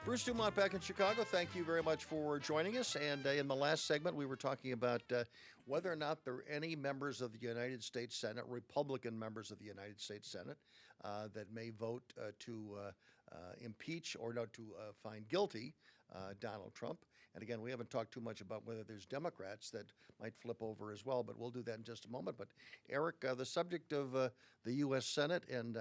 Bruce DuMont back in Chicago. Thank you very much for joining us. And in the last segment, we were talking about whether or not there are any members of the United States Senate, Republican members of the United States Senate, that may vote to impeach or not to find guilty Donald Trump. And again, we haven't talked too much about whether there's Democrats that might flip over as well, but we'll do that in just a moment. But Eric, the subject of the U.S. Senate and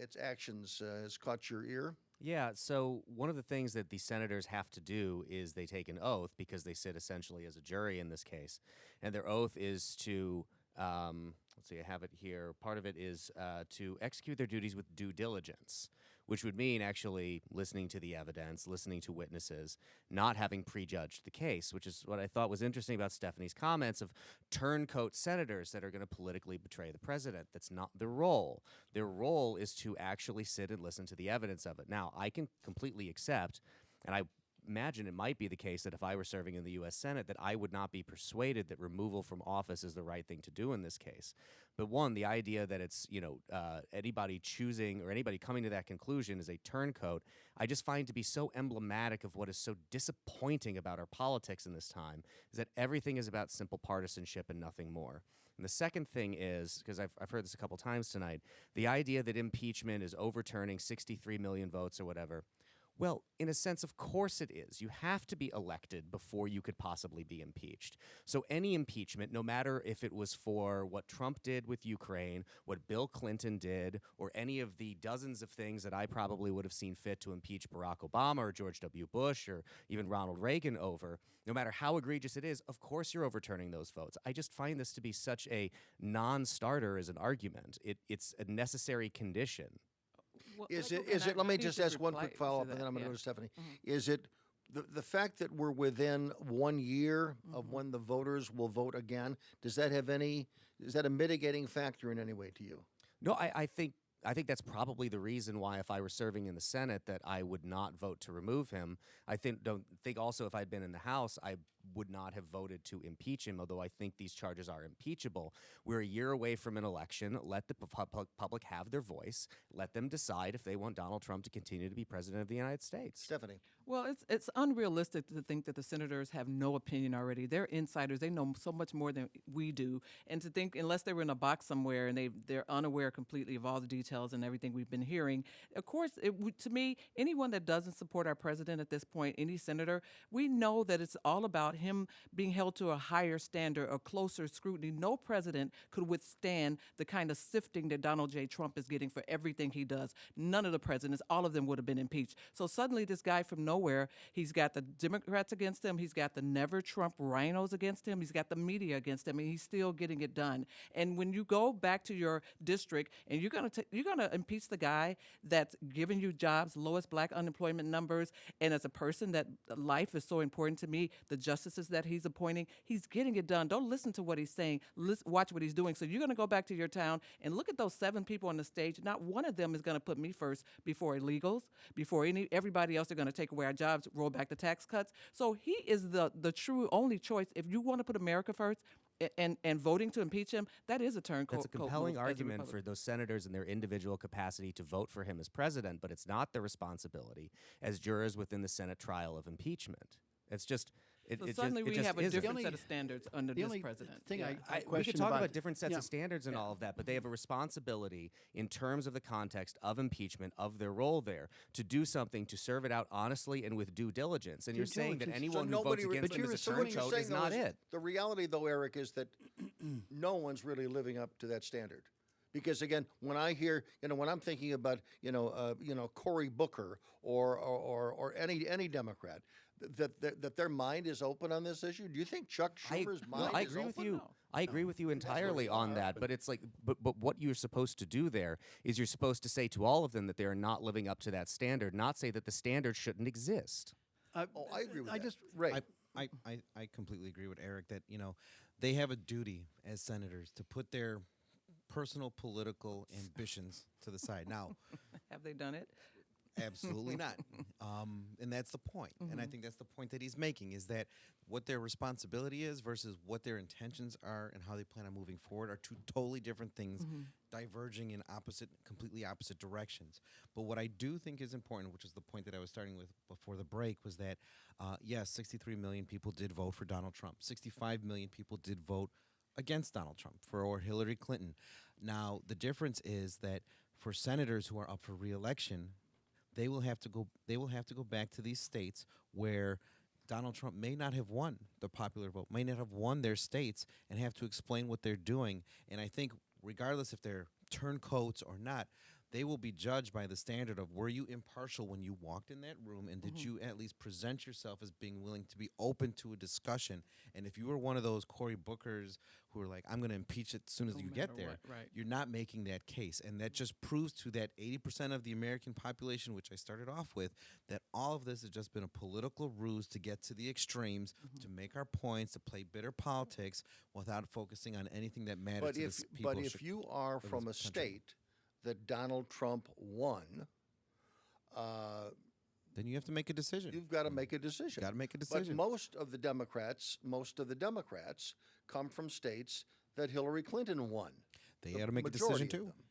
its actions has caught your ear. Yeah, so one of the things that the senators have to do is they take an oath because they sit essentially as a jury in this case. And their oath is to, let's see, I have it here. Part of it is to execute their duties with due diligence, which would mean actually listening to the evidence, listening to witnesses, not having prejudged the case, which is what I thought was interesting about Stephanie's comments of turncoat senators that are going to politically betray the president. That's not their role. Their role is to actually sit and listen to the evidence of it. Now, I can completely accept, and I imagine it might be the case that if I were serving in the U.S. Senate, that I would not be persuaded that removal from office is the right thing to do in this case. But one, the idea that it's, anybody choosing or anybody coming to that conclusion is a turncoat, I just find to be so emblematic of what is so disappointing about our politics in this time, is that everything is about simple partisanship and nothing more. And the second thing is, because I've heard this a couple times tonight, the idea that impeachment is overturning 63 million votes or whatever. Well, in a sense, of course it is. You have to be elected before you could possibly be impeached. So any impeachment, no matter if it was for what Trump did with Ukraine, what Bill Clinton did, or any of the dozens of things that I probably would have seen fit to impeach Barack Obama or George W. Bush or even Ronald Reagan over, no matter how egregious it is, of course you're overturning those votes. I just find this to be such a non-starter as an argument. It's a necessary condition. Well, is it? Let me just ask one quick follow-up, and then I'm going to go to Stephanie. Mm-hmm. Is it the fact that we're within 1 year of when the voters will vote again? Is that a mitigating factor in any way to you? No, I think that's probably the reason why, if I were serving in the Senate, that I would not vote to remove him. Don't think also if I'd been in the House, I would not have voted to impeach him, although I think these charges are impeachable. We're a year away from an election. Let the public have their voice. Let them decide if they want Donald Trump to continue to be president of the United States. Stephanie. Well, it's unrealistic to think that the senators have no opinion already. They're insiders. They know so much more than we do. And to think, unless they were in a box somewhere and they're unaware completely of all the details and everything we've been hearing, of course, to me, anyone that doesn't support our president at this point, any senator, we know that it's all about him being held to a higher standard or closer scrutiny. No president could withstand the kind of sifting that Donald J. Trump is getting for everything he does. None of the presidents, all of them would have been impeached. So suddenly this guy from nowhere, he's got the Democrats against him, he's got the Never Trump rhinos against him, he's got the media against him, and he's still getting it done. And when you go back to your district and you're gonna impeach the guy that's giving you jobs, lowest black unemployment numbers, and as a person that life is so important to me, the justices that he's appointing, he's getting it done. Don't listen to what he's saying. Watch what he's doing. So you're going to go back to your town and look at those 7 people on the stage. Not one of them is going to put me first before illegals, before everybody else. They're going to take away our jobs, roll back the tax cuts. So he is the true only choice. If you want to put America first, and voting to impeach him, that is a turncoat. That's a compelling argument for those senators in their individual capacity to vote for him as president, but it's not their responsibility as jurors within the Senate trial of impeachment. It's just suddenly we have a different set of standards under this president. We could talk about different sets of standards and all of that, but they have a responsibility in terms of the context of impeachment, of their role there, to do something, to serve it out honestly and with due diligence. And you're saying that anyone who votes against him is a turncoat is not it. The reality, though, Eric, is that no one's really living up to that standard. Because again, when I hear, when I'm thinking about, Cory Booker or any Democrat, that their mind is open on this issue. Do you think Chuck Schumer's mind I is agree open? With you. I agree with you entirely on that. But it's like, but what you're supposed to do there is you're supposed to say to all of them that they are not living up to that standard, not say that the standard shouldn't exist. I agree with that. Right. I completely agree with Eric that they have a duty as senators to put their personal political ambitions to the side. Now, have they done it? Absolutely not. And that's the point. And I think that's the point that he's making, is that what their responsibility is versus what their intentions are and how they plan on moving forward are two totally different things, diverging in completely opposite directions. But what I do think is important, which is the point that I was starting with before the break, was that, yes, 63 million people did vote for Donald Trump. 65 million people did vote against Donald Trump or Hillary Clinton. Now, the difference is that for senators who are up for re-election, they will have to go back to these states where Donald Trump may not have won the popular vote, may not have won their states, and have to explain what they're doing. And I think regardless if they're turncoats or not, they will be judged by the standard of, were you impartial when you walked in that room, and did you at least present yourself as being willing to be open to a discussion? And if you were one of those Cory Bookers who are like, I'm going to impeach it as soon as you get there, you're not making that case. And that just proves to that 80% of the American population, which I started off with, that all of this has just been a political ruse to get to the extremes, to make our points, to play bitter politics without focusing on anything that matters to the people. But if you are from a state that Donald Trump won, then you have to make a decision. you've got to make a decision. Got to make a decision. But most of the Democrats come from states that Hillary Clinton won. They The got to make a majority decision of too. them.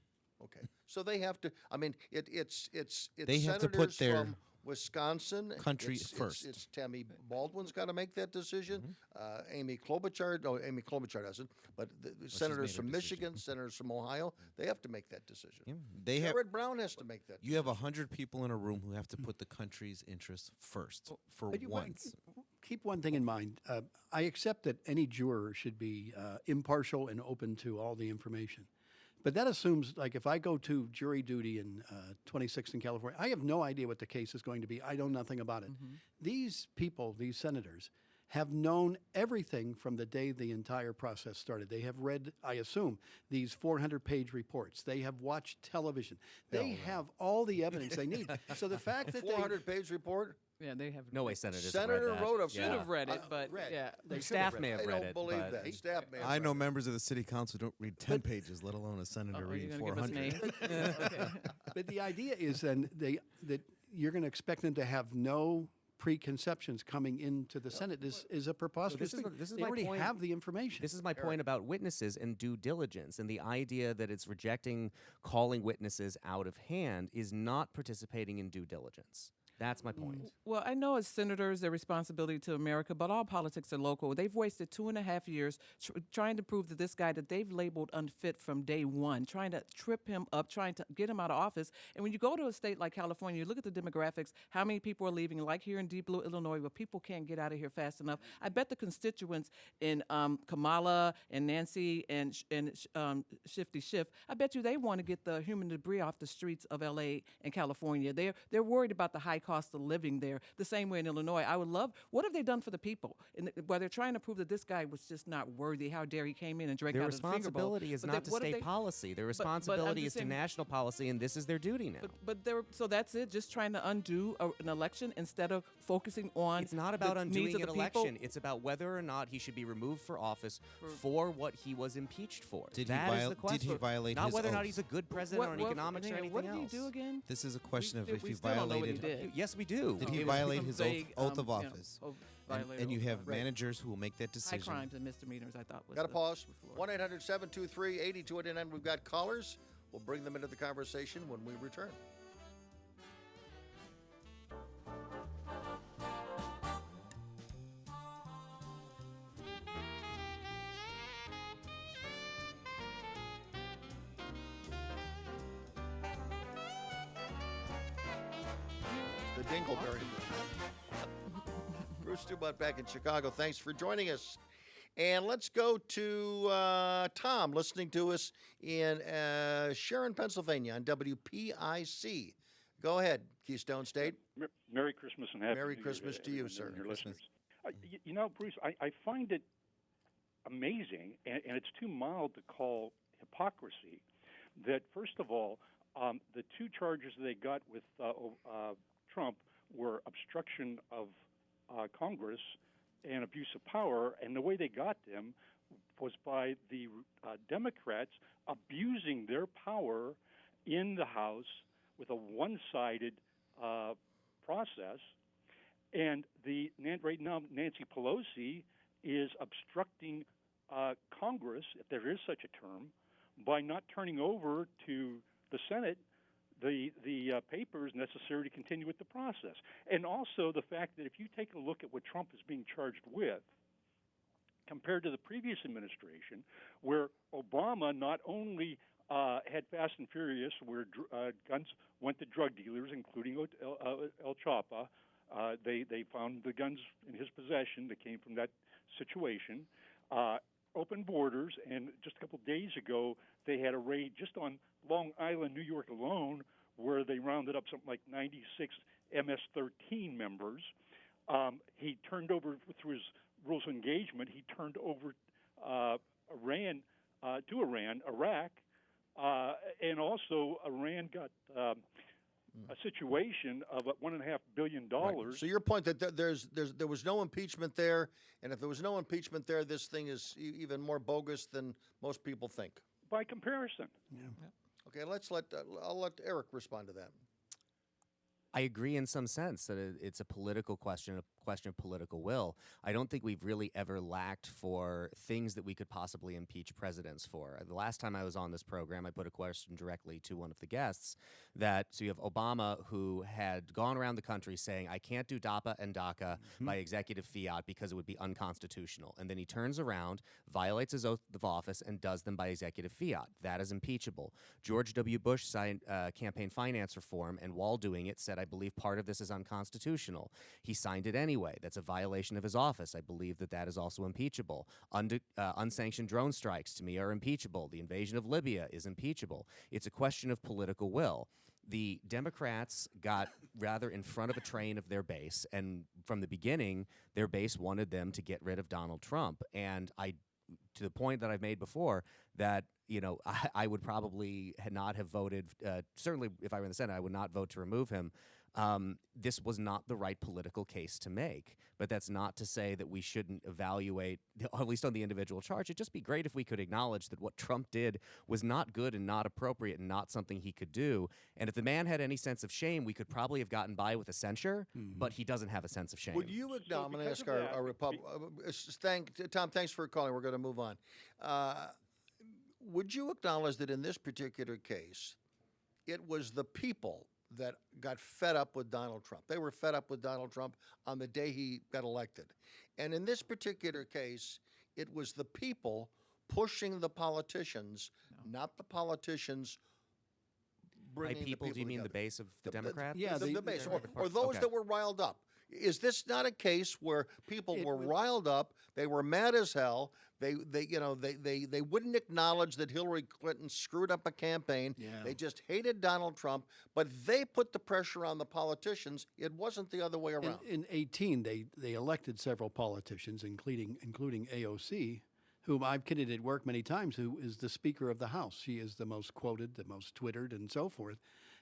Okay, so they have to. I mean, it's They have to put senators their from Wisconsin country it's, first. It's Tammy Baldwin's got to make that decision. Amy Klobuchar, no, Amy Klobuchar doesn't, but the senators made her from decision. Michigan, senators from Ohio, they have to make that decision. Yeah, they have. Sherrod Brown has to make that. You have 100 people in a room who have to put the country's interests first for But you want- once. keep one thing in mind. I accept that any juror should be impartial and open to all the information. But that assumes, like, if I go to jury duty in 26th in California, I have no idea what the case is going to be. I know nothing about it. These people, these senators, have known everything from the day the entire process started. They have read, I assume, these 400-page reports. They have watched television. They have all the evidence they need. So the fact that 400-page report. Yeah, they have. No way senators Senator have read that. wrote a Should Yeah. have read it, but read. yeah. They should Staff read may it. have I read don't it, believe but- that. Staff may have I read know it. members of the city council don't read 10 pages, let alone a senator Are you reading going to give us 400. names? Okay. But the idea is then that you're going to expect them to have no preconceptions coming into the Senate is a preposterous this is thing. the- this is they my already point. have the information. This is my point about witnesses and due diligence, and the idea that it's rejecting calling witnesses out of hand is not participating in due diligence. That's my point. Well, I know as senators, their responsibility to America, but all politics are local. They've wasted 2.5 years trying to prove that this guy that they've labeled unfit from day one, trying to trip him up, trying to get him out of office. And when you go to a state like California, you look at the demographics, how many people are leaving, like here in Deep Blue, Illinois, where people can't get out of here fast enough. I bet the constituents in Kamala and Nancy and Shifty Schiff, I bet you they want to get the human debris off the streets of L.A. and California. They're worried about the high cost of living there, the same way in Illinois. I would love, what have they done for the people? Where they're trying to prove that this guy was just not worthy. How dare he came in and drank Their out of the finger bowl. responsibility is But not to what if state policy. Their responsibility is just to saying- national policy, and this is their duty now. But so that's it, just trying to undo an election instead of focusing on It's not about the undoing needs of an the people. election. It's about whether or not he should be removed for office for what he was impeached for. Did he That is viol- the did question. he violate Not his whether or not oath? he's a good president on economics or anything What did else. he do again? This is a question of if we he still don't know what he violated. did. Yes, we do. Did he It was violate some his vague, oath of you know, office? violated And you oath of have office. managers who will make that High decision. crimes and misdemeanors, I thought was Got to the- pause. before. 1-800-723-8289. We've got callers. We'll bring them into the conversation when we return. The Dingleberry. Bruce DuMont back in Chicago. Thanks for joining us. And let's go to Tom listening to us in Sharon, Pennsylvania on WPIC. Go ahead, Keystone State. Merry Christmas and Happy Merry New Year Christmas to you, everyone sir. and your Christmas. listeners. You know, Bruce, I find it amazing, and it's too mild to call hypocrisy, that, first of all, the two charges they got with Trump were obstruction of Congress and abuse of power, and the way they got them was by the Democrats abusing their power in the House with a one-sided process. And right now, Nancy Pelosi is obstructing Congress, if there is such a term, by not turning over to the Senate the papers necessary to continue with the process. And also the fact that if you take a look at what Trump is being charged with, compared to the previous administration, where Obama not only had Fast and Furious, where guns went to drug dealers, including El Chapa. They found the guns in his possession that came from that situation. Open borders, and just a couple days ago, they had a raid just on Long Island, New York alone, where they rounded up something like 96 MS-13 members. He turned over, through his rules of engagement, he turned over Iraq, and also Iran got a situation of $1.5 billion. Right. So your point that there was no impeachment there, and if there was no impeachment there, this thing is even more bogus than most people think. By comparison. Okay, I'll let Eric respond to that. I agree in some sense that it's a political question, a question of political will. I don't think we've really ever lacked for things that we could possibly impeach presidents for. The last time I was on this program, I put a question directly to one of the guests so you have Obama, who had gone around the country saying, I can't do DAPA and DACA by executive fiat because it would be unconstitutional. And then he turns around, violates his oath of office, and does them by executive fiat. That is impeachable. George W. Bush signed campaign finance reform, and while doing it said, I believe part of this is unconstitutional. He signed it anyway. That's a violation of his office. I believe that is also impeachable. Unsanctioned drone strikes, to me, are impeachable. The invasion of Libya is impeachable. It's a question of political will. The Democrats got rather in front of a train of their base, and from the beginning, their base wanted them to get rid of Donald Trump. And to the point that I've made before, that I would probably not have voted. Certainly, if I were in the Senate, I would not vote to remove him. This was not the right political case to make. But that's not to say that we shouldn't evaluate, at least on the individual charge. It'd just be great if we could acknowledge that what Trump did was not good and not appropriate and not something he could do. And if the man had any sense of shame, we could probably have gotten by with a censure, but he doesn't have a sense of shame. Would you acknowledge, I'm going to ask our Republican, Tom, thanks for calling. We're going to move on. Would you acknowledge that in this particular case, it was the people that got fed up with Donald Trump? They were fed up with Donald Trump on the day he got elected. And in this particular case, it was the people pushing the politicians, not the politicians bringing By people, do you mean together. the base of the Democrats? Yeah, the base, or those Okay. that were riled up. Is this not a case where people were riled up? They were mad as hell. They wouldn't acknowledge that Hillary Clinton screwed up a campaign. Yeah. They just hated Donald Trump, but they put the pressure on the politicians. It wasn't the other way around. In 18, they elected several politicians, including AOC, whom I've kidded at work many times, who is the Speaker of the House. She is the most quoted, the most twittered, and so forth.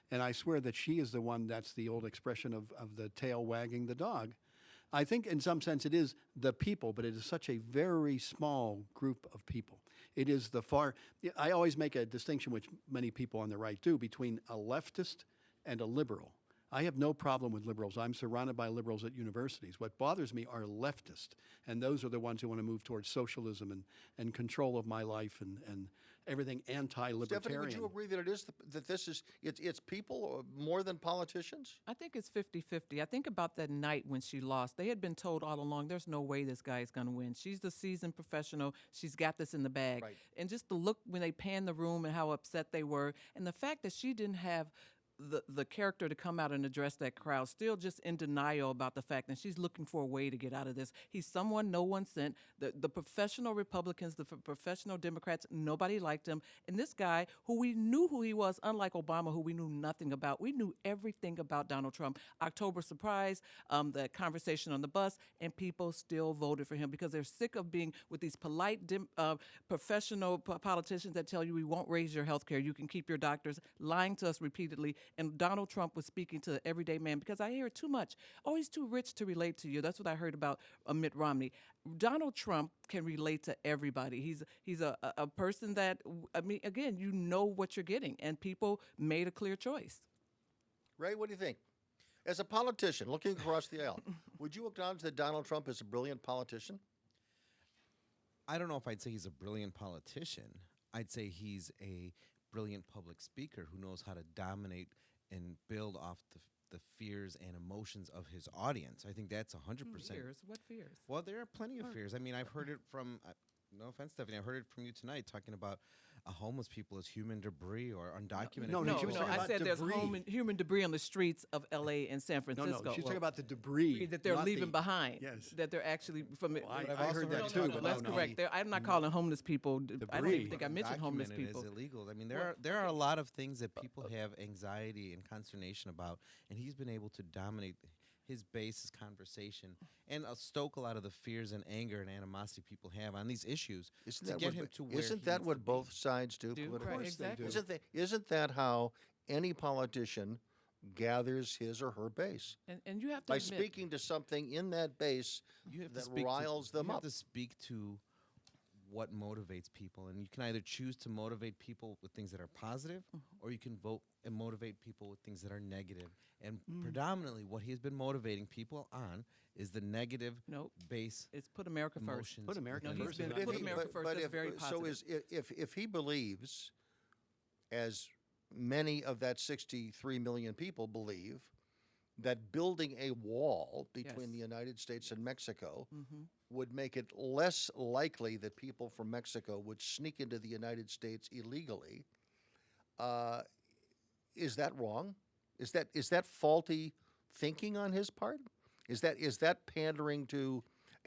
And I swear that she is the one, that's the old expression of the tail wagging the dog. I think in some sense it is the people, but it is such a very small group of people. It is I always make a distinction, which many people on the right do, between a leftist and a liberal. I have no problem with liberals. I'm surrounded by liberals at universities. What bothers me are leftists, and those are the ones who want to move towards socialism and control of my life and everything anti-libertarian. Stephanie, would you agree that it's people more than politicians? I think it's 50-50. I think about that night when she lost. They had been told all along, there's no way this guy is going to win. She's the seasoned professional. She's got this in the bag. Right. And just the look when they panned the room and how upset they were, and the fact that she didn't have the character to come out and address that crowd, still just in denial about the fact that she's looking for a way to get out of this. He's someone no one sent. The professional Republicans, the professional Democrats, nobody liked him. And this guy, who we knew who he was, unlike Obama, who we knew nothing about. We knew everything about Donald Trump. October surprise, the conversation on the bus, and people still voted for him because they're sick of being with these polite, professional politicians that tell you we won't raise your health care, you can keep your doctors, lying to us repeatedly. And Donald Trump was speaking to the everyday man, because I hear it too much. Oh, he's too rich to relate to you. That's what I heard about Mitt Romney. Donald Trump can relate to everybody. He's a person that, I mean, again, you know what you're getting, and people made a clear choice. Ray, what do you think? As a politician, looking across the aisle, would you acknowledge that Donald Trump is a brilliant politician? I don't know if I'd say he's a brilliant politician. I'd say he's a brilliant public speaker who knows how to dominate and build off the fears and emotions of his audience. I think that's 100%. Fears? What fears? Well, there are plenty of fears. I mean, I've heard it from, no offense, Stephanie, I heard it from you tonight talking about homeless people as human debris or undocumented. No, No, she was no, talking I about said there's debris. human debris on the streets of L.A. and San No, Francisco. no, she's Well, talking about the debris that they're not leaving the- behind. Yes. That they're actually from. Well, I I've also heard that heard- too. No, but that's no, correct. I'm not calling homeless people. I don't Debris. even think I mentioned homeless Undocumented people. Is illegal. I mean, there are a lot of things that people have anxiety and consternation about, and he's been able to dominate his base, his conversation, and stoke a lot of the fears and anger and animosity people have on these issues Isn't to that get what, him to where isn't he that needs what to be. both sides do Do, politically? right, course they exactly. do. Isn't that how any politician gathers his or her base? And you have to By admit, speaking to something in that base You have to that speak riles them you up. have to speak to what motivates people, and you can either choose to motivate people with things that are positive, or you can vote and motivate people with things that are negative. And predominantly, what he's been motivating people on is the negative Nope. base it's put America first. emotions. Put America No, he's first. been- and But if put he- America first, that's if, very So if he believes, as many of that 63 million people believe, that building a wall between Yes. the United States and Mexico Mm-hmm. would make it less likely that people from Mexico would sneak into the United States illegally, is that wrong? Is that faulty thinking on his part? Is that pandering to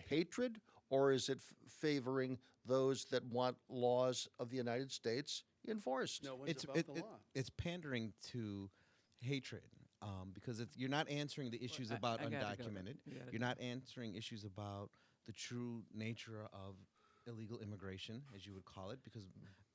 hatred, or is it favoring those that want laws of the United States enforced? No one's It's above the law. it's pandering to hatred because you're not answering the issues about I gotta go. undocumented. You gotta You're go. not answering issues about the true nature of illegal immigration, as you would call it, because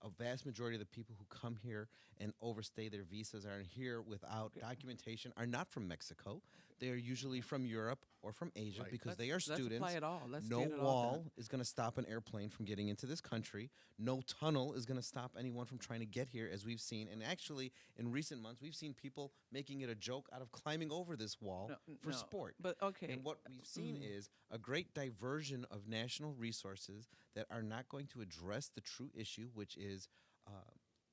a vast majority of the people who come here and overstay their visas are here without documentation are not from Mexico. They're usually from Europe or from Asia Right. because Let's- they are let's apply students. it all. Let's No get it all wall done. is going to stop an airplane from getting into this country. No tunnel is going to stop anyone from trying to get here, as we've seen. And actually, in recent months, we've seen people making it a joke out of climbing over this wall for No, sport. But okay. And what we've seen is a great diversion of national resources that are not going to address the true issue, which is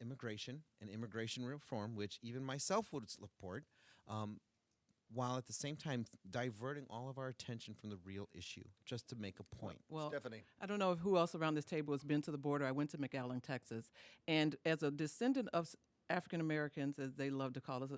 immigration and immigration reform, which even myself would support, while at the same time diverting all of our attention from the real issue, just to make a point. Well, Stephanie. I don't know who else around this table has been to the border. I went to McAllen, Texas, and as a descendant of African Americans, as they love to call us,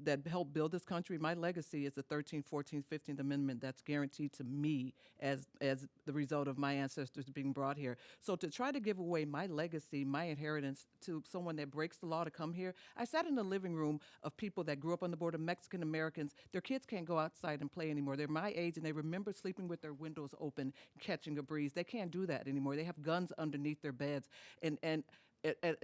that helped build this country, my legacy is the 13th, 14th, 15th Amendment that's guaranteed to me as the result of my ancestors being brought here. So to try to give away my legacy, my inheritance to someone that breaks the law to come here, I sat in the living room of people that grew up on the border, Mexican Americans. Their kids can't go outside and play anymore. They're my age, and they remember sleeping with their windows open, catching a breeze. They can't do that anymore. They have guns underneath their beds, and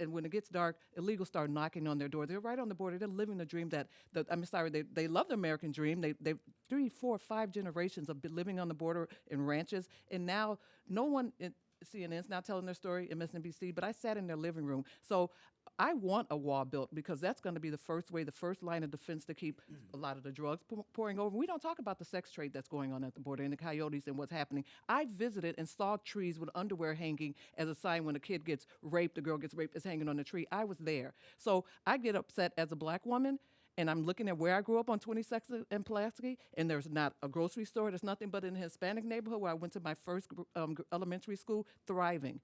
when it gets dark, illegals start knocking on their door. They're right on the border. They're living the dream they love the American dream. They 3, 4, 5 generations of living on the border in ranches, and now no one in CNN's now telling their story, MSNBC, but I sat in their living room. So I want a wall built because that's going to be the first line of defense to keep a lot of the drugs pouring over. We don't talk about the sex trade that's going on at the border and the coyotes and what's happening. I visited and saw trees with underwear hanging as a sign when a kid gets raped, a girl gets raped, it's hanging on the tree. I was there. So I get upset as a black woman, and I'm looking at where I grew up on 22nd and Pulaski, and there's not a grocery store. There's nothing but in a Hispanic neighborhood where I went to my first elementary school, thriving.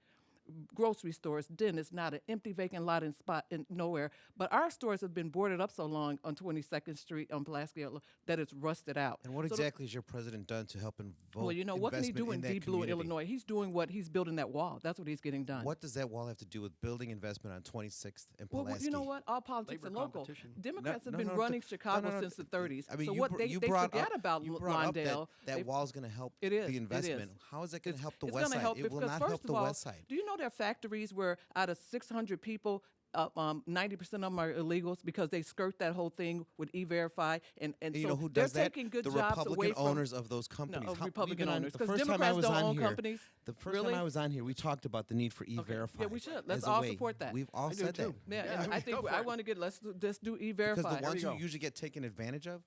Grocery stores, dentists, not an empty vacant lot in nowhere. But our stores have been boarded up so long on 22nd Street on Pulaski that it's rusted out. And what So exactly has your president done to help involve well, you know, what can he do in that Deep Blue, community? Illinois? He's doing what he's building that wall. That's what he's getting done. What does that wall have to do with building investment on 26th and Well, Pulaski? you know what? All politics Labor are local. competition. Democrats No, have been no, running no, Chicago no, since the 30s. I mean, so you what br- they you forget brought up- about you brought up Lawndale. that they- wall is going to help It is. the it investment. is. How is that going to help the It's West gonna Side? help It will because not first help of the all, West Side. Do you know there are factories where out of 600 people, 90% of them are illegals because they skirt that whole thing with E-Verify, and And you so know who they're does that? taking good The jobs away Republican from owners of those companies. of How- Republican we've been on- owners, the 'cause first time I Democrats was don't on own here- companies. The first Really? time I was on here, we talked about the need for E-Verify. Yeah, we should. Let's as a all way. support that. We've all I do said too. that. Yeah, Yeah, and I think go for I it. want to get let's do Because E-Verify. the ones we who go. usually get taken advantage of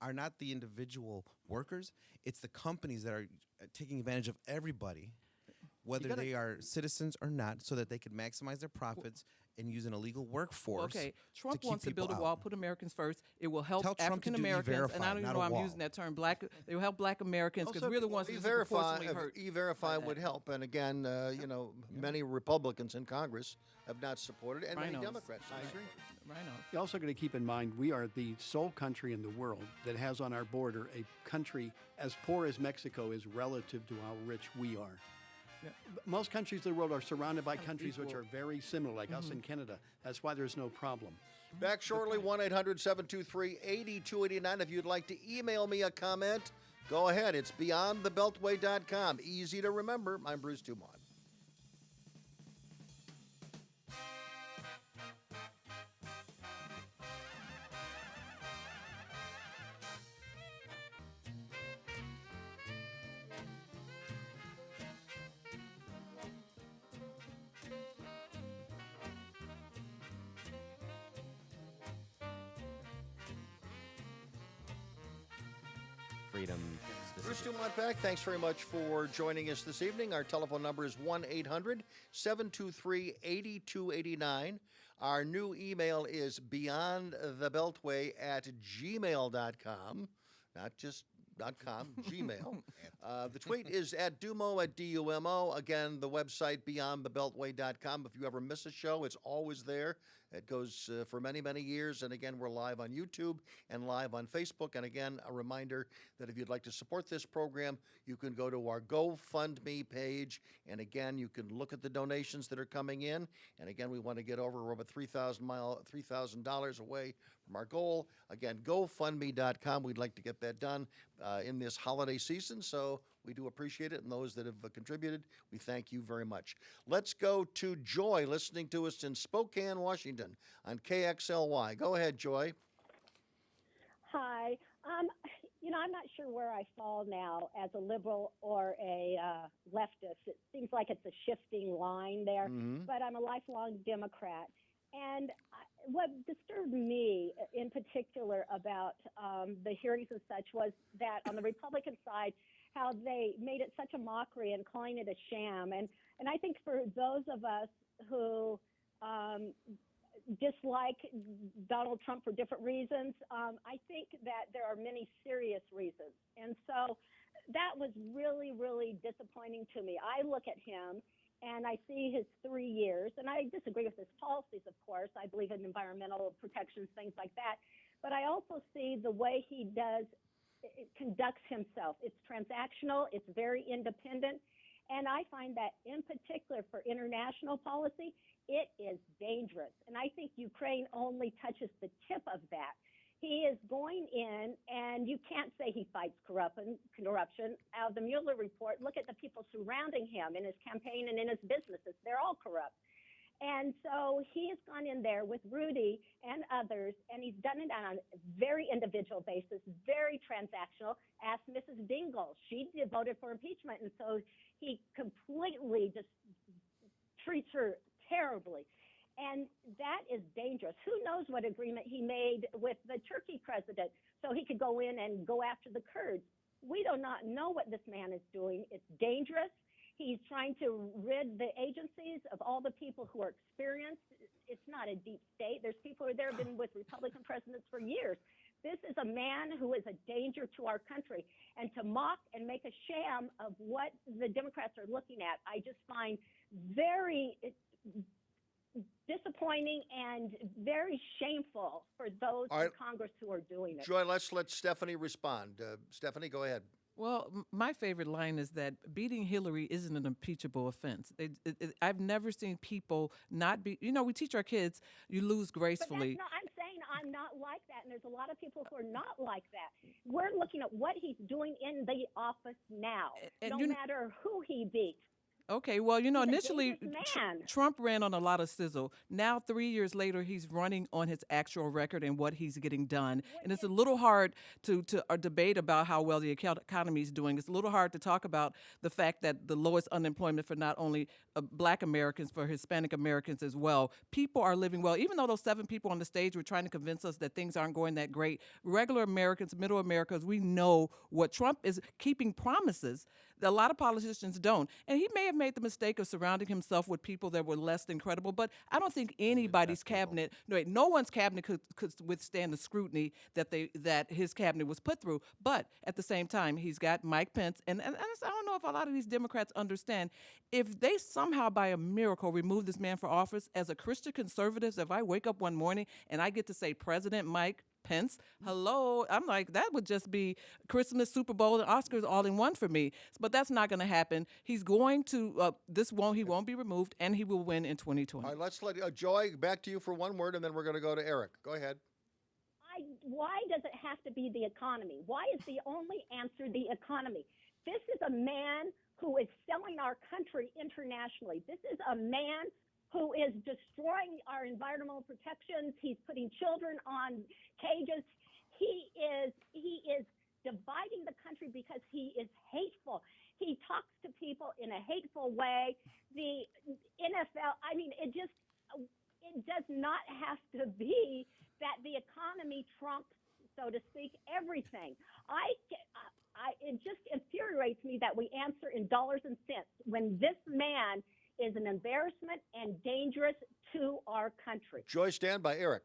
are not the individual workers. It's the companies that are taking advantage of everybody, whether gotta- they are citizens or not, so that they can maximize their profits and use an illegal workforce. Okay, Trump keep wants to build a people wall, out. put Americans first. It will help Tell Trump to African do Americans, and I E-Verify, don't even not know a I'm wall. using that term. Black, it will help Black Americans because Also, we're the ones who E-Verify, disproportionately hurt. E-Verify would help. And again, many Republicans in Congress have not supported it, and many Rhinos. Democrats. I agree. Right on. You're also going to keep in mind we are the sole country in the world that has on our border a country as poor as Mexico is relative to how rich we are. Yeah. Most countries of the world are surrounded by Kind of countries which equal. are very similar, like us in Canada. That's why there's no problem. Back shortly, 1-800-723-8289. If you'd like to email me a comment, go ahead. It's beyondthebeltway.com. Easy to remember. I'm Bruce DuMont. Freedom. Bruce specific- DuMont back. Thanks very much for joining us this evening. Our telephone number is 1-800-723-8289. Our new email is beyondthebeltway@gmail.com. Not just .com, Gmail. The tweet is at Dumo at DUMO. Again, the website beyondthebeltway.com. If you ever miss a show, it's always there. It goes for many, many years. And again, we're live on YouTube and live on Facebook. And again, a reminder that if you'd like to support this program, you can go to our GoFundMe page. And again, you can look at the donations that are coming in. And again, we want to get over about $3,000 away from our goal. Again, GoFundMe.com. We'd like to get that done in this holiday season. So we do appreciate it. And those that have contributed, we thank you very much. Let's go to Joy, listening to us in Spokane, Washington on KXLY. Go ahead, Joy. Hi. I'm not sure where I fall now as a liberal or a leftist. It seems like it's a shifting line there, but I'm a lifelong Democrat. And what disturbed me in particular about the hearings and such was that on the Republican side, how they made it such a mockery and calling it a sham. And I think for those of us who dislike Donald Trump for different reasons, I think that there are many serious reasons. And so that was really, really disappointing to me. I look at him and I see his 3 years, and I disagree with his policies, of course. I believe in environmental protections, things like that. But I also see the way he conducts himself. It's transactional. It's very independent. And I find that in particular for international policy, it is dangerous. And I think Ukraine only touches the tip of that. He is going in, and you can't say he fights corruption. Out of the Mueller report, look at the people surrounding him in his campaign and in his businesses. They're all corrupt. And so he has gone in there with Rudy and others, and he's done it on a very individual basis, very transactional. Ask Mrs. Dingell. She voted for impeachment, and so he completely just treats her terribly. And that is dangerous. Who knows what agreement he made with the Turkey president so he could go in and go after the Kurds. We do not know what this man is doing. It's dangerous. He's trying to rid the agencies of all the people who are experienced. It's not a deep state. There's people who have been with Republican presidents for years. This is a man who is a danger to our country. And to mock and make a sham of what the Democrats are looking at, I just find very disappointing and very shameful for those All right. in Congress who are doing it. Joy, let's let Stephanie respond. Stephanie, go ahead. Well, my favorite line is that beating Hillary isn't an impeachable offense. I've never seen people not be, we teach our kids, you lose But gracefully. I'm saying I'm not like that, and there's a lot of people who are not like that. We're looking at what he's doing in the office now, And no you- matter who he beats. Okay, well, He's a initially dangerous man. Trump ran on a lot of sizzle. Now, 3 years later, he's running on his actual record and what he's getting done. And it's a little hard to debate about how well the economy is doing. It's a little hard to talk about the fact that the lowest unemployment for not only Black Americans, for Hispanic Americans as well. People are living well. Even though those 7 people on the stage were trying to convince us that things aren't going that great, regular Americans, middle Americans, we know what Trump is keeping promises that a lot of politicians don't. And he may have made the mistake of surrounding himself with people that were less than credible, but I don't think anybody's cabinet, no one's cabinet could withstand the scrutiny that his cabinet was put through. But at the same time, he's got Mike Pence, and I don't know if a lot of these Democrats understand, if they somehow by a miracle remove this man from office, as a Christian conservative, if I wake up one morning and I get to say President Mike Pence, hello, I'm like, that would just be Christmas, Super Bowl, and Oscars all in one for me. But that's not going to happen. He's going to, he won't be removed, and he will win in 2020. All right, let's let Joy, back to you for one word, and then we're going to go to Eric. Go ahead. Why does it have to be the economy? Why is the only answer the economy? This is a man who is selling our country internationally. This is a man who is destroying our environmental protections. He's putting children on cages. He is dividing the country because he is hateful. He talks to people in a hateful way. The NFL, it does not have to be that the economy trumps, so to speak, everything. It just infuriates me that we answer in dollars and cents when this man is an embarrassment and dangerous to our country. Joy, stand by Eric.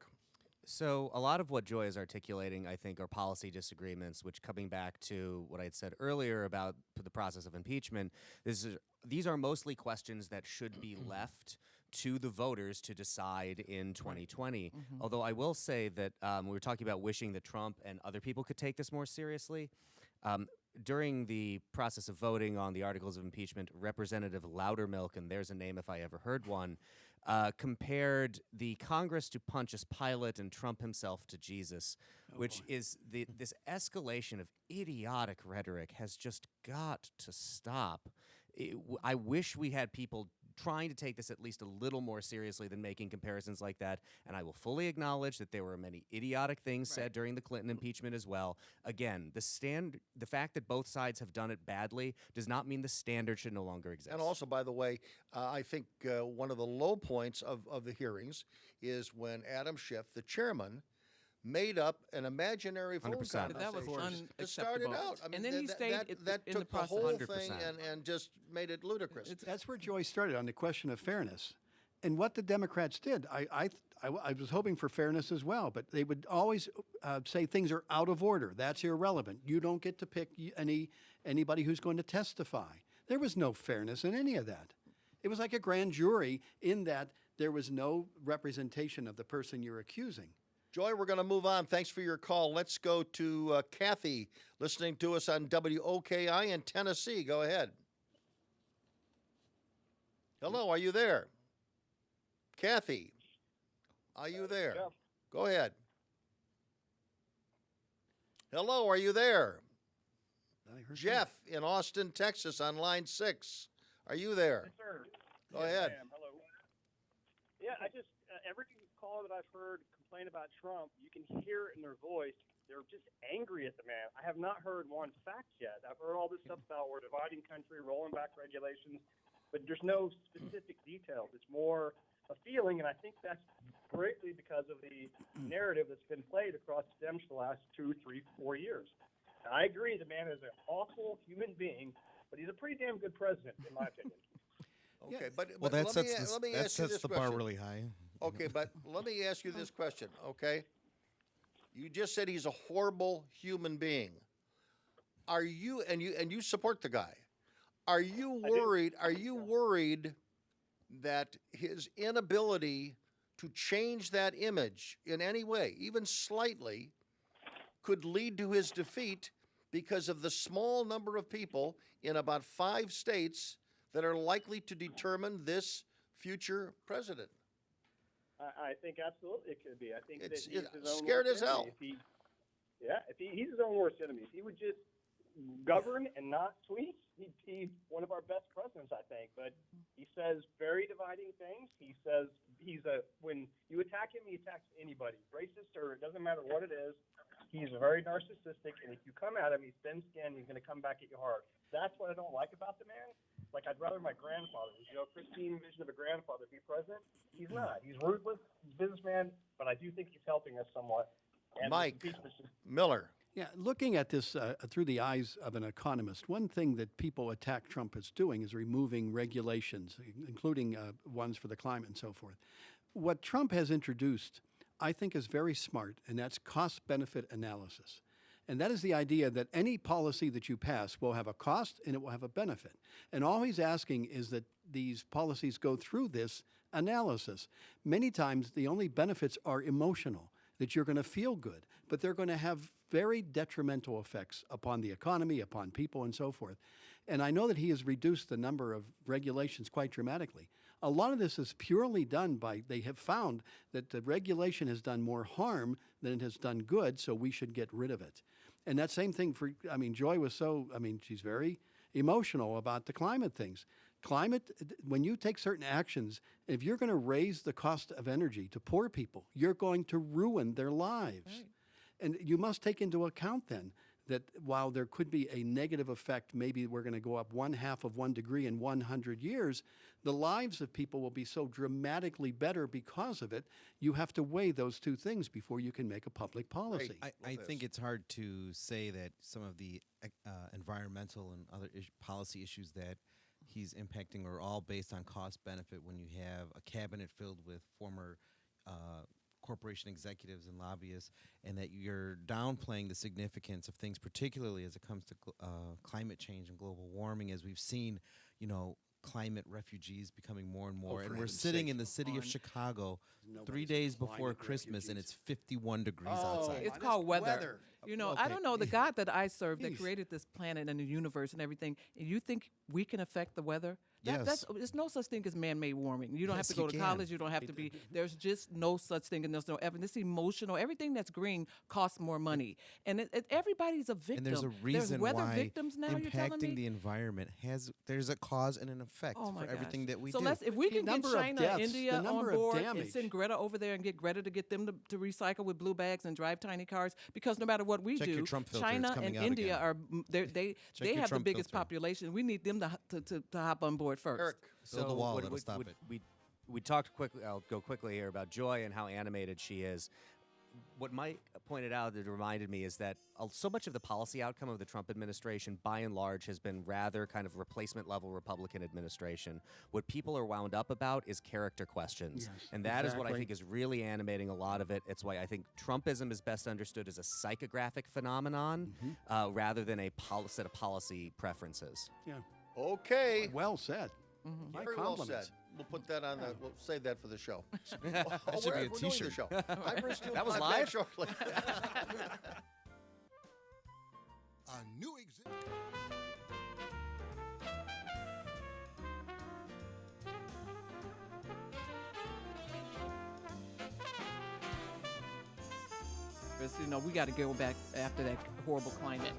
So a lot of what Joy is articulating, I think, are policy disagreements, which, coming back to what I had said earlier about the process of impeachment, these are mostly questions that should be left to the voters to decide in 2020. Mm-hmm. Although I will say that we were talking about wishing that Trump and other people could take this more seriously. During the process of voting on the articles of impeachment, Representative Loudermilk, and there's a name if I ever heard one, compared the Congress to Pontius Pilate and Trump himself to Jesus, which is this escalation of idiotic rhetoric has just got to stop. I wish we had people trying to take this at least a little more seriously than making comparisons like that. And I will fully acknowledge that there were many idiotic things said during the Clinton impeachment as well. Again, the fact that both sides have done it badly does not mean the standard should no longer exist. And also, by the way, I think one of the low points of the hearings is when Adam Schiff, the chairman, made up an imaginary phone 100%. conversation. That was to start it unacceptable. out. And then he stayed that in took the process. whole 100%. thing and just made it ludicrous. That's where Joy started on the question of fairness. And what the Democrats did, I was hoping for fairness as well, but they would always say things are out of order. That's irrelevant. You don't get to pick anybody who's going to testify. There was no fairness in any of that. It was like a grand jury in that there was no representation of the person you're accusing. Joy, we're going to move on. Thanks for your call. Let's go to Kathy, listening to us on WOKI in Tennessee. Go ahead. Hello, are you there? Kathy, are you there? Yeah. Go ahead. Hello, are you there? Jeff in Austin, Texas on line 6. Are you there? Yes, sir. Go ahead. I am. Hello. Yeah, I just, every caller that I've heard complain about Trump, you can hear it in their voice. They're just angry at the man. I have not heard one fact yet. I've heard all this stuff about we're dividing country, rolling back regulations, but there's no specific details. It's more a feeling, and I think that's greatly because of the narrative that's been played across Dems for the last 2, 3, 4 years. And I agree the man is an awful human being, but he's a pretty damn good president, in my opinion. Okay, but that let me sets ask you the this bar question. really high. Okay, but let me ask you this question, okay? You just said he's a horrible human being. Are you and you support the guy? Are you worried that his inability to change that image in any way, even slightly, could lead to his defeat because of the small number of people in about 5 states that are likely to determine this future president? I think absolutely it could be. I think It's that he's his own scared worst as hell. enemy. He's his own worst enemy. If he would just govern and not tweet, he'd be one of our best presidents, I think. But he says very dividing things. He says when you attack him, he attacks anybody, racist or it doesn't matter what it is. He's very narcissistic, and if you come at him, he's thin-skinned. He's going to come back at you hard. That's what I don't like about the man. Like, I'd rather my grandfather, pristine vision of a grandfather, be president. He's not. He's ruthless. He's a businessman, but I do think he's helping us somewhat. And Mike Miller. Yeah, looking at this through the eyes of an economist, one thing that people attack Trump as doing is removing regulations, including ones for the climate and so forth. What Trump has introduced, I think, is very smart, and that's cost-benefit analysis. And that is the idea that any policy that you pass will have a cost and it will have a benefit. And all he's asking is that these policies go through this analysis. Many times, the only benefits are emotional, that you're going to feel good, but they're going to have very detrimental effects upon the economy, upon people, and so forth. And I know that he has reduced the number of regulations quite dramatically. A lot of this is purely done by, they have found that the regulation has done more harm than it has done good, so we should get rid of it. And that same thing for, Joy was she's very emotional about the climate things. Climate, when you take certain actions, if you're going to raise the cost of energy to poor people, you're going to ruin their lives. Right. And you must take into account then that while there could be a negative effect, maybe we're going to go up 1/2 of 1 degree in 100 years, the lives of people will be so dramatically better because of it. You have to weigh those two things before you can make a public policy. I think it's hard to say that some of the environmental and other policy issues that he's impacting are all based on cost benefit when you have a cabinet filled with former corporation executives and lobbyists, and that you're downplaying the significance of things, particularly as it comes to climate change and global warming, as we've seen, climate refugees becoming more and more. And we're sitting in the city of Chicago 3 days before Christmas, and it's 51 degrees outside. It's called weather. I Okay. don't know, the God that I serve that created this planet and the universe and everything, and you think we can affect the weather? Yes. There's no such thing as man-made warming. You don't have Yes, to go you to can. college. You don't have to be. There's just no such thing, and there's no evidence. It's emotional. Everything that's green costs more money, and everybody's a victim. And there's a reason weather why victims now. You're telling impacting me? the environment there's a cause and an effect Oh my for everything gosh. that we so do. if we The can get number of China, deaths, India the on number of board and damage. send Greta over there and get Greta to get them to recycle with blue bags and drive tiny cars, because no matter what we Check do, your Trump filter, it's China coming and out India again. they your have the Trump biggest filter. population. We need them to hop on board first. Eric. Build a wall, that'll stop it. We talked quickly. I'll go quickly here about Joy and how animated she is. What Mike pointed out that reminded me is that so much of the policy outcome of the Trump administration, by and large, has been rather kind of replacement-level Republican administration. What people are wound up about is character questions, Yes, and that is what I exactly. think is really animating a lot of it. It's why I think Trumpism is best understood as a psychographic phenomenon rather than a set of policy preferences. Yeah. Okay. Well said. My Very well compliments. said. We'll put that on the. We'll save that for the show. That should be a we're doing the T-shirt. show. I'm Bruce DuMont. That was Back live? shortly. A new exhibit. We got to go back after that horrible climate.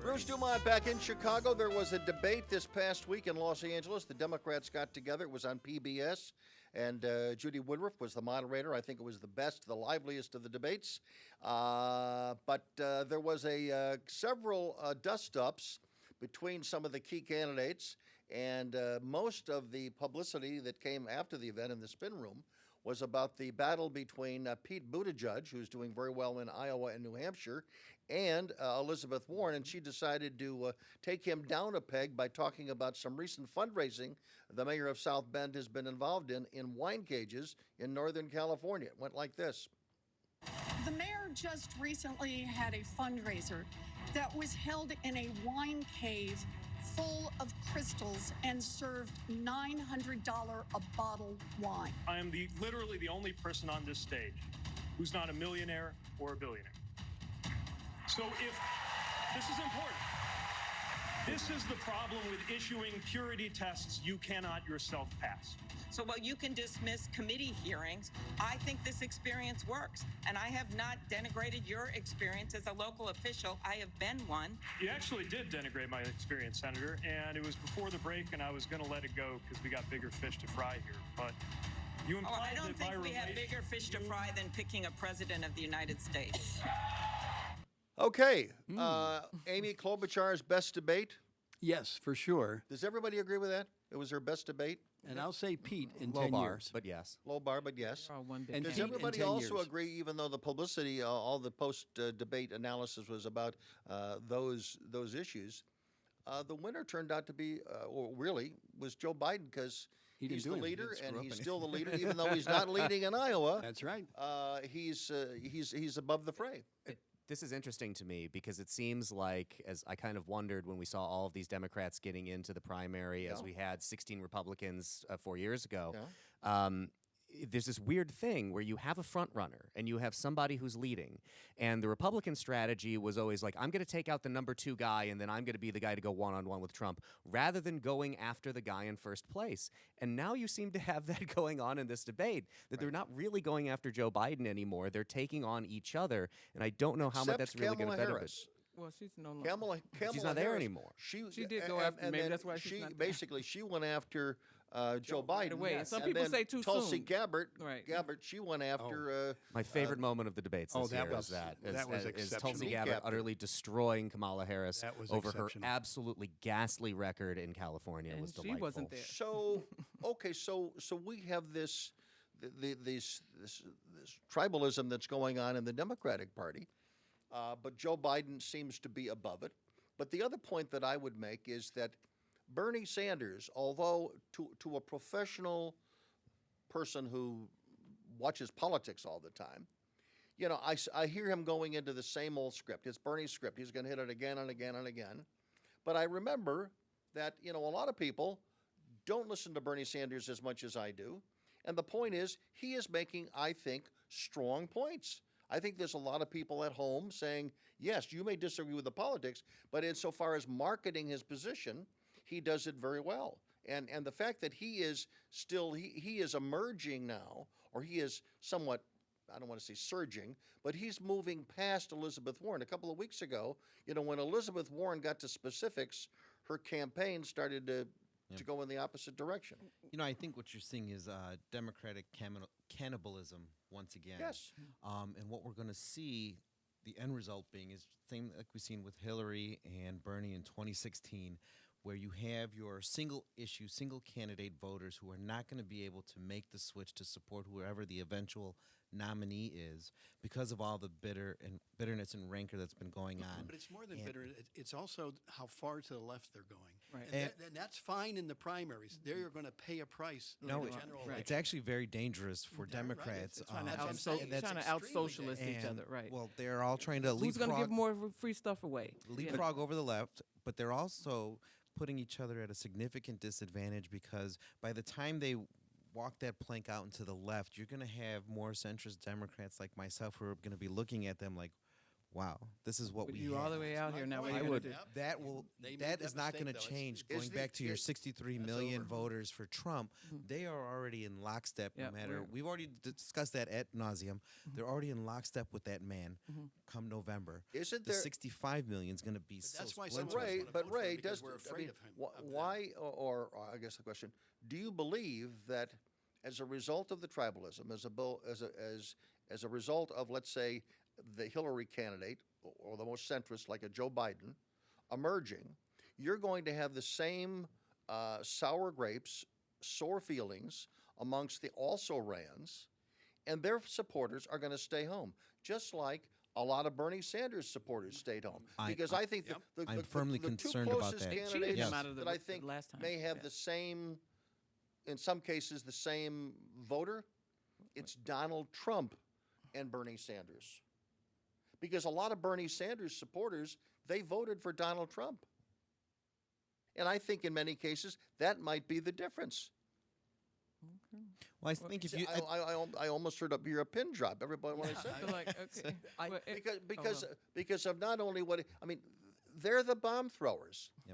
Bruce DuMont back in Chicago. There was a debate this past week in Los Angeles. The Democrats got together. It was on PBS, and Judy Woodruff was the moderator. I think it was the best, the liveliest of the debates. But there was several dust-ups between some of the key candidates, and most of the publicity that came after the event in the spin room was about the battle between Pete Buttigieg, who's doing very well in Iowa and New Hampshire, and Elizabeth Warren, and she decided to take him down a peg by talking about some recent fundraising the mayor of South Bend has been involved in wine cages in Northern California. It went like this. The mayor just recently had a fundraiser that was held in a wine cave full of crystals and served $900 a bottle wine. I am literally the only person on this stage who's not a millionaire or a billionaire. So if this is important, This is the problem with issuing purity tests you cannot yourself pass. So while you can dismiss committee hearings, I think this experience works. And I have not denigrated your experience as a local official. I have been one. You actually did denigrate my experience, Senator, and it was before the break, and I was going to let it go because we got bigger fish to fry here. But you implied I don't that think by we have relation- bigger fish to fry than picking a president of the United States. Okay, Amy Klobuchar's best debate. Yes, for sure. Does everybody agree with that? It was her best debate. And I'll say Pete in Low 10 bar, years. but yes. Low bar, but yes. Or one big And Does Pete in everybody 10 also years. agree, even though the publicity, all the post-debate analysis was about those issues, the winner turned out to be, or really, was Joe Biden because He didn't he's do the anything. leader, He didn't and screw he's up still the anything. leader, even though he's not leading in Iowa. That's right. He's above the fray. This is interesting to me because it seems like, as I kind of wondered when we saw all of these Democrats getting into the primary, as Yeah. we had 16 Republicans 4 years ago, Yeah. there's this weird thing where you have a front runner and you have somebody who's leading. And the Republican strategy was always like, I'm going to take out the number 2 guy and then I'm going to be the guy to go one-on-one with Trump, rather than going after the guy in first place. And now you seem to have that going on in this debate, that they're not really going after Joe Biden anymore. They're taking on each other. And I don't know how much Except that's really going to Kamala benefit. Harris. Well, she's no longer. Kamala She's not there Harris, anymore. She did go after- and maybe then that's why she's she not there. basically she went after Joe Biden. away. And some and people then say too Tulsi soon. Gabbard, Right. she went after. My favorite moment of the debates this that year was- is that. that was is Tulsi exceptional. Gabbard Captain. utterly destroying Kamala Harris That was over her exceptional. absolutely ghastly record in California. And was she delightful. wasn't there. So okay, so we have this tribalism that's going on in the Democratic Party, but Joe Biden seems to be above it. But the other point that I would make is that Bernie Sanders, although to a professional person who watches politics all the time, you know, I hear him going into the same old script. It's Bernie's script. He's going to hit it again and again and again. But I remember that, you know, a lot of people don't listen to Bernie Sanders as much as I do. And the point is, he is making, I think, strong points. I think there's a lot of people at home saying, yes, you may disagree with the politics, but insofar as marketing his position, he does it very well. And the fact that he is still, he is emerging now, or he is somewhat, I don't want to say surging, but he's moving past Elizabeth Warren. A couple of weeks ago, you know, when Elizabeth Warren got to specifics, her campaign started to go in the opposite direction. You know, I think what you're seeing is Democratic cannibalism once again. Yes. And what we're going to see, the end result being, is same like we've seen with Hillary and Bernie in 2016, where you have your single issue, single candidate voters who are not going to be able to make the switch to support whoever the eventual nominee is because of all the bitterness and rancor that's been going on. But it's more than And- bitter. It's also how far to the left they're going. Right. And that's fine in the primaries. They're going to pay a price in No, the general right. it's election. actually very dangerous for Yeah, right. Democrats. It's Trying to That's what I'm out saying. that's trying to out extremely socialist each and, other, right? Well, they're all trying to Who's going to leapfrog, give more free stuff away? leapfrog over the left, but they're also putting each other at a significant disadvantage because by the time they walk that plank out into the left, you're going to have more centrist Democrats like myself who are going to be looking at them like, wow, this is what With we you have. all the way out here now. What I are you would- gonna do? That will They made that that is not going mistake, to though. change. Is Going the- back to your is- 63 That's million over. voters for Trump, they are already in lockstep. Yep, no matter we're- we've already discussed that ad nauseum. They're already in lockstep with that man. Come November, Isn't the there? 65 million is going to be so that's why splintered. some of us Ray, wanna but vote for him Ray, because does we're I afraid mean, of him. why? Or I guess the question: do you believe that as a result of the tribalism, as a result of, let's say, the Hillary candidate or the most centrist, like a Joe Biden, emerging, you're going to have the same sour grapes, sore feelings amongst the also-rans, and their supporters are going to stay home, just like a lot of Bernie Sanders supporters stayed home. Because I think I'm firmly the two concerned about closest that. Cheated candidates him out of the that I think last time. may have Yeah. the same, in some cases, the same voter, it's Donald Trump and Bernie Sanders. Because a lot of Bernie Sanders supporters, they voted for Donald Trump. And I think in many cases, that might be the difference. Well, I think if See, you I almost heard hear a pin drop. Everybody, when I say So like, okay. Well, because of not only what I mean, they're the bomb throwers. Yeah.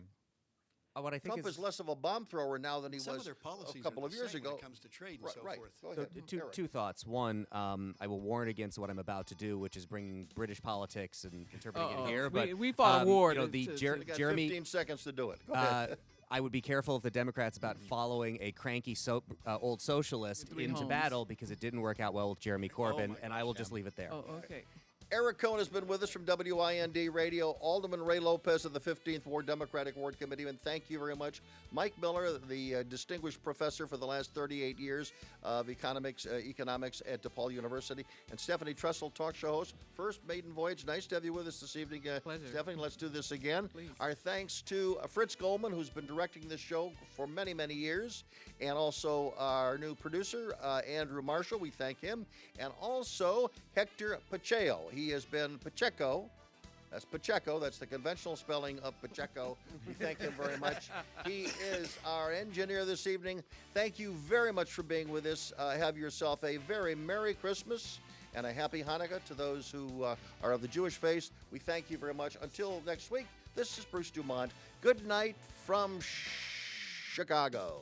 what I think Trump is less of a bomb thrower now than he Some was of their policies a couple are of the years same ago. when it comes to trade and Right, so right. forth. Go So ahead. two thoughts. One, I will warn against what I'm about to do, which is bringing British politics and interpreting it here. But we fought a war. You know, to- the to- Jer- You got Jeremy 15 seconds to do it. Go ahead. I would be careful of the Democrats about following a cranky old socialist Three into homes. battle because it didn't work out well with Jeremy Corbyn, and I will just leave it there. Oh, okay. Eric Cohn has been with us from WIND Radio. Alderman Ray Lopez of the 15th Ward Democratic Ward Committee, and thank you very much. Mike Miller, the distinguished professor for the last 38 years of economics at DePaul University, and Stephanie Trussell, talk show host. First maiden voyage. Nice to have you with us this evening. Pleasure. Stephanie, let's do this again. Please. Our thanks to Fritz Goldman, who's been directing this show for many, many years, and also our new producer, Andrew Marshall. We thank him. And also Hector Pacheco. He has been Pacheco. That's Pacheco. That's the conventional spelling of Pacheco. We thank him very much. He is our engineer this evening. Thank you very much for being with us. Have yourself a very Merry Christmas and a Happy Hanukkah to those who are of the Jewish faith. We thank you very much. Until next week, this is Bruce DuMont. Good night from Chicago.